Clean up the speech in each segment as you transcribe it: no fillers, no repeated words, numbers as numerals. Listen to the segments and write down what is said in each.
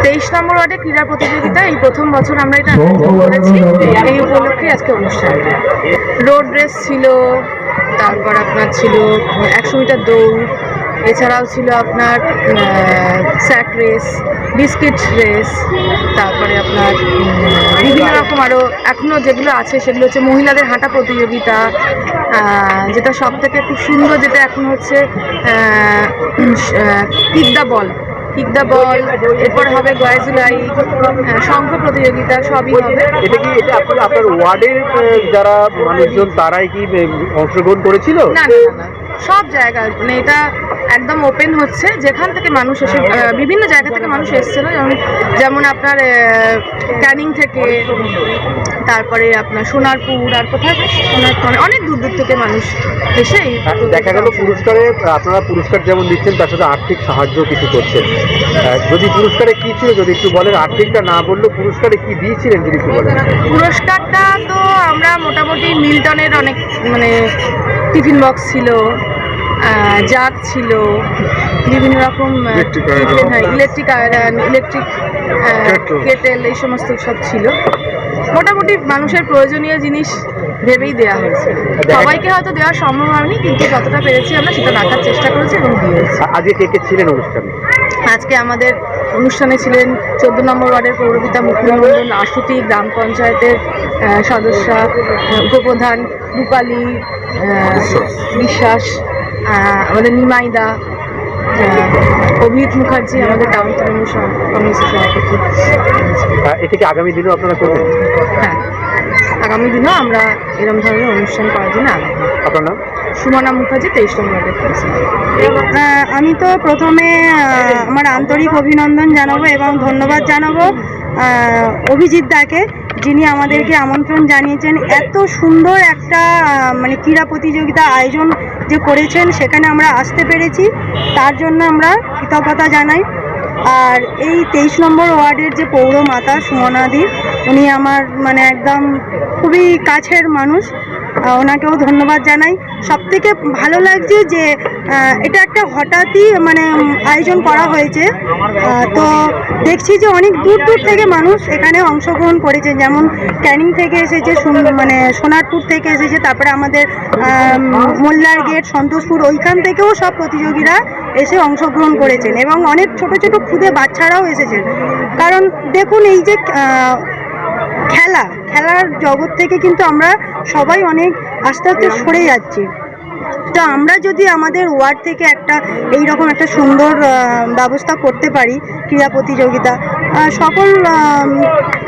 23 নম্বর ওয়ার্ডে ক্রীড়া প্রতিযোগিতা এই প্রথম বছর আমরা এটা আয়োজন করেছি। এই উপলক্ষে আজকে অনুষ্ঠানটা রোড রেস ছিল, তারপর আপনার ছিল 100 মিটার দৌড়, এছাড়াও ছিল আপনার স্যাক রেস, বিস্কিট রেস, তারপরে আপনার বিভিন্ন রকম আরও এখনও যেগুলো আছে সেগুলো হচ্ছে মহিলাদের হাঁটা প্রতিযোগিতা, যেটা সব থেকে খুব সুন্দর, যেটা এখন হচ্ছে কিক দ্য বল, এরপর হবে গয়াজুলাই, শঙ্খ প্রতিযোগিতা, সবই হবে। এটা আপনার ওয়ার্ডের যারা মানুষজন তারাই কি অংশগ্রহণ করেছিল? না, সব জায়গায়, মানে এটা একদম ওপেন হচ্ছে, যেখান থেকে মানুষ এসে বিভিন্ন জায়গা থেকে মানুষ এসেছিল, যেমন আপনার ক্যানিং থেকে, তারপরে আপনার সোনারপুর, আর কোথায় অনেক দূর দূর থেকে মানুষ এসে দেখা গেল পুরস্কারে আপনারা পুরস্কার যেমন দিচ্ছেন তার সাথে আর্থিক সাহায্য কিছু করছেন। যদি পুরস্কারে কি ছিল যদি একটু বলেন, আর্থিকটা না বললেও পুরস্কারে কি দিয়েছিলেন যদি একটু বলেন। পুরস্কারটা তো আমরা মোটামুটি মিল্টনের অনেক, মানে টিফিন বক্স ছিল, জাগ ছিল, বিভিন্ন রকম ইলেকট্রিক আয়রন, ইলেকট্রিক কেটেল, এই সমস্ত সব ছিল। মোটামুটি মানুষের প্রয়োজনীয় জিনিস ভেবেই দেওয়া হয়েছে। সবাইকে হয়তো দেওয়া সম্ভব হয়নি, কিন্তু যতটা পেরেছি আমরা সেটা রাখার চেষ্টা করেছি এবং দিয়েছি। আজকে কে কে ছিলেন অনুষ্ঠানে? আজকে আমাদের অনুষ্ঠানে ছিলেন 14 নম্বর ওয়ার্ডের পৌরপিতা মুকুলমণ্ডল, আশুতি গ্রাম পঞ্চায়েতের সদস্যা, উপপ্রধান রূপালী বিশ্বাস, আমাদের নিমাইদা, অভিজিৎ মুখার্জি আমাদের টাউন তৃণমূল কংগ্রেসের সভাপতি। এটা কি আগামী দিনেও আপনারা করবেন? হ্যাঁ, আগামী দিনেও আমরা এরকম ধরনের অনুষ্ঠান করার জন্য আগ্রহী। আপনার নাম? সুমনা মুখার্জি, 23 নম্বর ওয়ার্ডের। আমি তো প্রথমে আমার আন্তরিক অভিনন্দন জানাবো এবং ধন্যবাদ জানাবো অভিজিৎ দাকে, যিনি আমাদেরকে আমন্ত্রণ জানিয়েছেন। এত সুন্দর একটা মানে ক্রীড়া প্রতিযোগিতা আয়োজন যে করেছেন, সেখানে আমরা আসতে পেরেছি, তার জন্য আমরা কৃতজ্ঞতা জানাই। আর এই 23 নম্বর ওয়ার্ডের যে পৌরমাতা সুমনাদি, উনি আমার মানে একদম খুবই কাছের মানুষ, ওনাকেও ধন্যবাদ জানাই। সবথেকে ভালো লাগছে যে এটা একটা হঠাৎই মানে আয়োজন করা হয়েছে, তো দেখছি যে অনেক দূর দূর থেকে মানুষ এখানে অংশগ্রহণ করেছে, যেমন ক্যানিং থেকে এসেছে, মানে সোনারপুর থেকে এসেছে, তারপরে আমাদের মোল্লার গেট, সন্তোষপুর, ওইখান থেকেও সব প্রতিযোগীরা এসে অংশগ্রহণ করেছেন এবং অনেক ছোট ছোট খুদে বাচ্চারাও এসেছেন। কারণ দেখুন, এই যে খেলার জগৎ থেকে কিন্তু আমরা সবাই অনেক আস্তে আস্তে সরে যাচ্ছি। তো আমরা যদি আমাদের ওয়ার্ড থেকে একটা এইরকম একটা সুন্দর ব্যবস্থা করতে পারি, ক্রীড়া প্রতিযোগিতা, সকল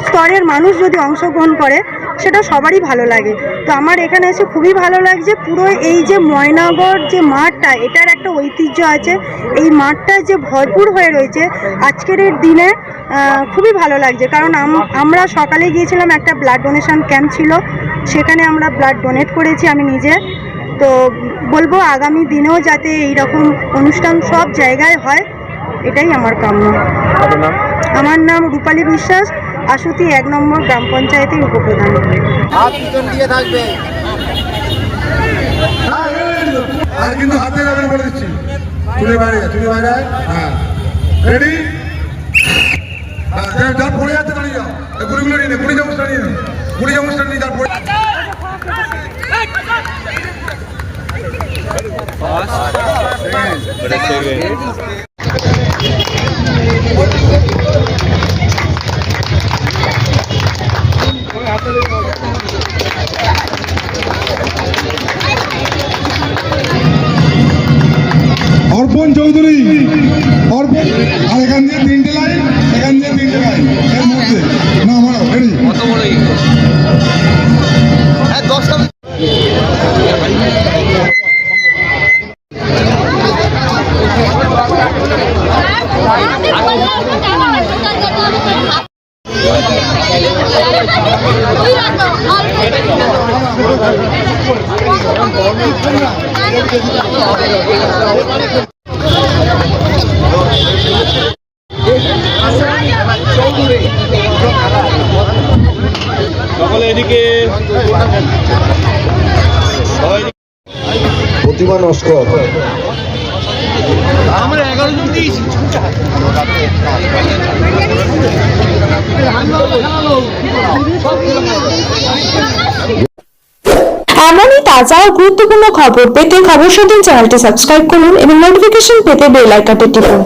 স্তরের মানুষ যদি অংশগ্রহণ করে, সেটা সবারই ভালো লাগে। তো আমার এখানে এসে খুবই ভালো লাগছে। পুরো এই যে ময়নাগড় যে মাঠটা, এটার একটা ঐতিহ্য আছে, এই মাঠটা যে ভরপুর হয়ে রয়েছে আজকের এই দিনে, খুবই ভালো লাগছে। কারণ আমরা সকালে গিয়েছিলাম, একটা ব্লাড ডোনেশন ক্যাম্প ছিল, সেখানে আমরা ব্লাড ডোনেট করেছি আমি নিজে। তো বলবো আগামী দিনেও যাতে এইরকম অনুষ্ঠান সব জায়গায় হয়, এটাই আমার কাম্য। আমার নাম রূপালী বিশ্বাস, আশুতি 1 নম্বর গ্রাম পঞ্চায়েতের উপপ্রধান। কিন্তু হাতে যাবেন বলে দিচ্ছি, চুলে বাইরে হ্যাঁ, রেডি? যার পড়ে যাচ্ছে দাঁড়িয়ে যাও, গুড়িগুলো নিয়ে গুড়ি চামচটা নিয়ে নাও, গুড়ি চামচটা নিয়ে যার পড়ে। অর্পণ চৌধুরী, অর্পণ, আর এখান দিয়ে 3টে লাইন, এখান দিয়ে 3টে লাইন, এর মধ্যে না আমার রেডি। কত বড় হ্যাঁ, 10টা সকলে এদিকে। প্রতিমা নস্কর, আমরা 11 জন দিয়েছি। এমনই তাজা ও গুরুত্বপূর্ণ খবর পেতে খবর শোধন চ্যানেলটি সাবস্ক্রাইব করুন এবং নোটিফিকেশন পেতে বেল আইকনটি টিপুন।